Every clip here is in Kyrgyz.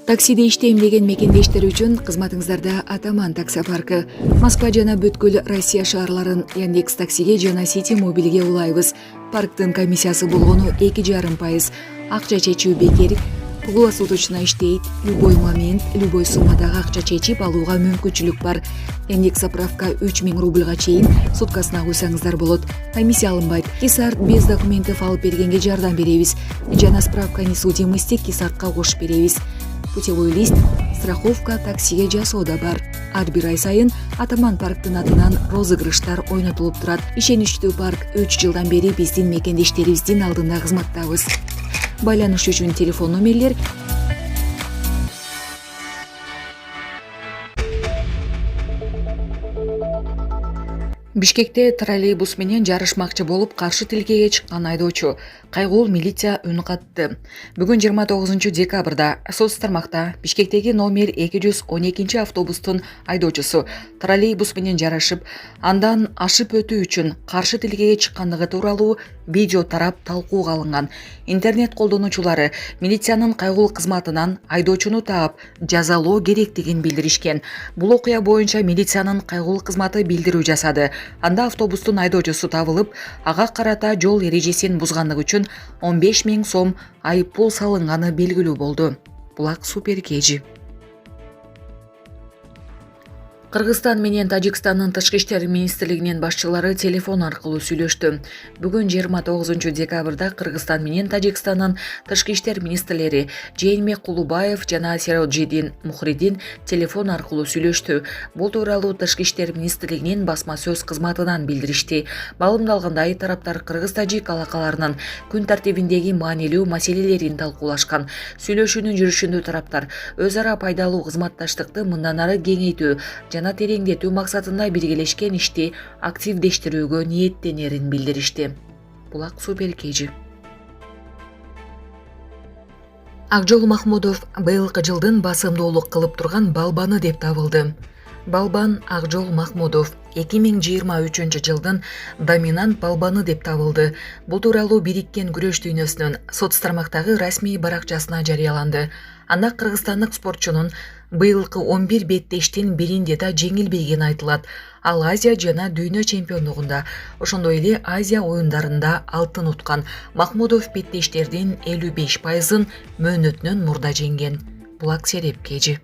Таксиде иштейм деген мекендештер үчүн кызматыңыздарда Атаман такси паркы. Москва жана бүткүл Россия шаарларын Яндекс таксиге жана Сити мобилге улайбыз. Парктын комиссиясы болгону 2,5%. Акча чечүү бекер. Круглосуточно иштейт. Любой момент, любой суммадагы акча чечип алууга мүмкүнчүлүк бар. Яндекс заправка 3000 рубльга чейин суткасына куйсаңыздар болот. Комиссия алынбайт. Кисарт без документов алып бергенге жардам беребиз. Жана справка несудимости кисартка кошуп беребиз. Путевой лист, страховка таксиге жасоодо бар. Ар бир ай сайын Атаман парктын атынан розыгрыштар ойнотулуп турат. Ишеничтүү парк 3 жылдан бери биздин мекендештерибиздин алдында кызматтабыз. Байланыш үчүн телефон номерлер Бишкекте троллейбус менен жарышмакчы болуп каршы тилкеге чыккан айдоочу кайгылуу милиция үн катты. Бүгүн 29 декабрда соц тармакта Бишкектеги номер 212 автобустун айдоочусу троллейбус менен жарышып, андан ашып өтүү үчүн каршы тилкеге чыккандыгы тууралуу видео тарап талкууга алынган. Интернет колдонуучулары милициянын кайгылуу кызматынан айдоочуну таап жазалоо керектигин билдиришкен. Бул окуя боюнча милициянын кайгылуу кызматы билдирүү жасады. Анда автобустун айдоочусу табылып, ага карата жол эрежесин бузгандыгы үчүн 15 000 сом айыппул салынганы белгилүү болду. Булак Супер Кежи. Кыргызстан менен Тажикстандын тышкы иштер министрлигинин башчылары телефон аркылуу сүйлөштү. Бүгүн 29 декабрда Кыргызстан менен Тажикстандын тышкы иштер министрлери Жээнбек Кулубаев жана Сероджидин Мухридин телефон аркылуу сүйлөштү. Бул тууралуу тышкы иштер министрлигинин басма сөз кызматынан билдиришти. Маалымдалгандай, тараптар кыргыз-тажик алакаларынын күн тартибиндеги маанилүү маселелерин талкуулашкан. Сүйлөшүүнүн жүрүшүндө тараптар өз ара пайдалуу кызматташтыкты мындан ары кеңейтүү жана тереңдетүү максатында биргелешкен ишти активдештирүүгө ниеттенерин билдиришти. Булак Супер Кежи. Акжол Махмудов быйылкы жылдын басымдуулук кылып турган балбаны деп табылды. Балбан Акжол Махмудов 2023 жылдын доминант балбаны деп табылды. Бул тууралуу Бириккен күрөш дүйнөсүнүн соц тармактагы расмий баракчасына жарыяланды. Анда кыргызстандык спортчунун быйылкы 11 беттештин биринде да жеңилбегени айтылат. Ал Азия жана дүйнө чемпиондугунда, ошондой эле Азия оюндарында алтын уткан. Махмудов беттештердин 55%-ын мөөнөтүнөн мурда жеңген. Булак Сереп Кежи.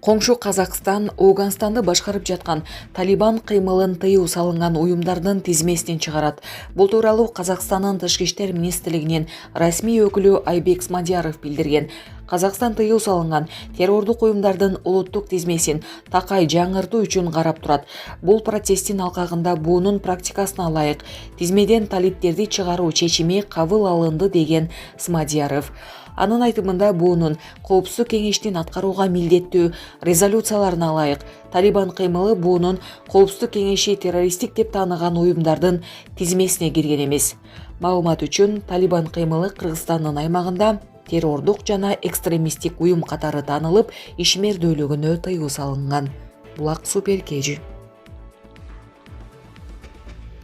Коңшу Казакстан Ооганстанды башкарып жаткан Талибан кыймылын тыюу салынган уюмдардын тизмесин чыгарат. Бул тууралуу Казакстандын тышкы иштер министрлигинин расмий өкүлү Айбек Смадияров билдирген. Казакстан тыюу салынган террордук уюмдардын улуттук тизмесин такай жаңыртуу үчүн карап турат. Бул процесстин алкагында буунун практикасына ылайык тизмеден талиптерди чыгаруу чечими кабыл алынды деген Смадияров. Анын айтымында буунун Коопсуздук кеңештин аткарууга милдеттүү резолюцияларына ылайык Талибан кыймылы буунун Коопсуздук кеңеши террористтик деп тааныган уюмдардын тизмесине кирген эмес. Маалымат үчүн Талибан кыймылы Кыргызстандын аймагында террордук жана экстремисттик уюм катары таанылып, ишмердүүлүгүнө тыюу салынган. Булак Супер Кежи.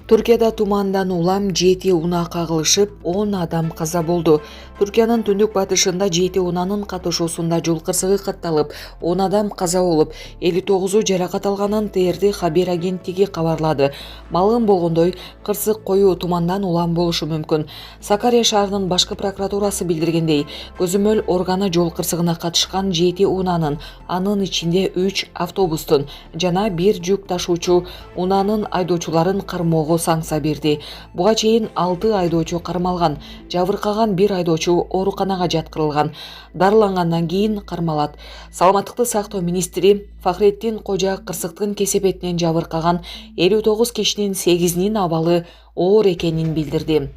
Түркияда тумандан улам 7 унаа кагылышып, 10 адам каза болду. Түркиянын түндүк батышында 7 унаанын катышуусунда жол кырсыгы катталып, 10 адам каза болуп, 59-у жаракат алганын ТРТ хабар агенттиги кабарлады. Маалым болгондой, кырсык коюу тумандан улам болушу мүмкүн. Сакария шаарынын башкы прокуратурасы билдиргендей, көзөмөл органы жол кырсыгына катышкан 7 унаанын, анын ичинде 3 автобустун жана 1 жүк ташуучу унаанын айдоочуларын кармоого санкция берди. Буга чейин 6 айдоочу кармалган, жабыркаган 1 айдоочу ооруканага жаткырылган. Дарылангандан кийин кармалат. Саламаттыкты сактоо министри Фахреттин Кожа кырсыктын кесепетинен жабыркаган 59 кишинин 8-нин абалы оор экенин билдирди.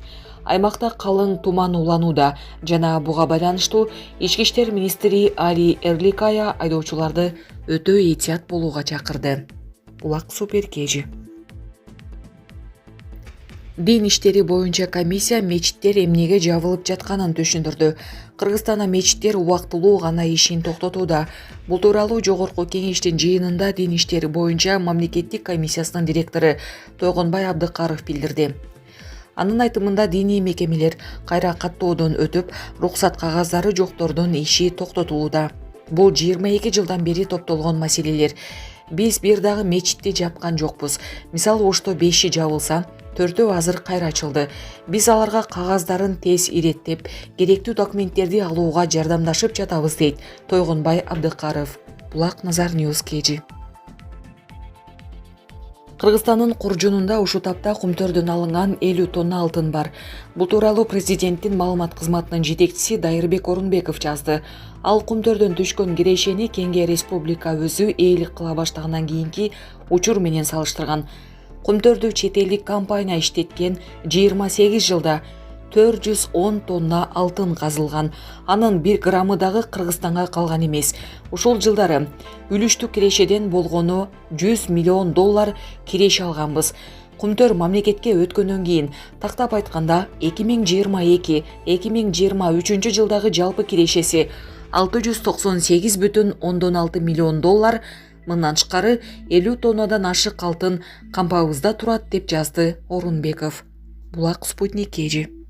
Аймакта калың туман уланууда жана буга байланыштуу Ички иштер министри Али Эрликая айдоочуларды өтө этият болууга чакырды. Булак Супер Кежи. Дин иштери боюнча комиссия мечиттер эмнеге жабылып жатканын түшүндүрдү. Кыргызстанда мечиттер убактылуу гана ишин токтотууда. Бул тууралуу жогорку кеңештин жыйынында дин иштери боюнча мамлекеттик комиссиясынын директору Тойгонбай Абдыкаров билдирди. Анын айтымында диний мекемелер кайра каттоодон өтүп, уруксат кагаздары жоктордун иши токтотулууда. Бул 22 жылдан бери топтолгон маселелер. Биз бир дагы мечитти жапкан жокпуз. Мисалы ошто 5 жабылса, 4 азыр кайра ачылды. Биз аларга кагаздарын тез иреттеп, керектүү документтерди алууга жардамдашып жатабыз, дейт Тойгонбай Абдыкаров. Булак Назар Ньюс KG. Кыргызстандын Куржунунда ушул тапта кумтөрдөн алынган 50 тонна алтын бар. Бул тууралуу президенттин маалымат кызматынын жетекчиси Дайырбек Орунбеков жазды. Ал кумтөрдөн түшкөн кирешени Кеңге Республика өзү ээлик кыла баштагандан кийинки учур менен салыштырган. Кумтөрдү чет элдик компания иштеткен 28 жылда 410 тонна алтын казылган. Анын 1 граммы дагы Кыргызстанга калган эмес. Ушул жылдары үлүштүк кирешеден болгону $100 миллион киреше алганбыз. Кумтөр мамлекетке өткөндөн кийин тактап айтканда 2022-2023 жылдагы жалпы кирешеси $698,6 миллион. Мындан тышкары 50 тоннадан ашык алтын кампабызда турат, деп жазды Орунбеков. Булак Спутник KG.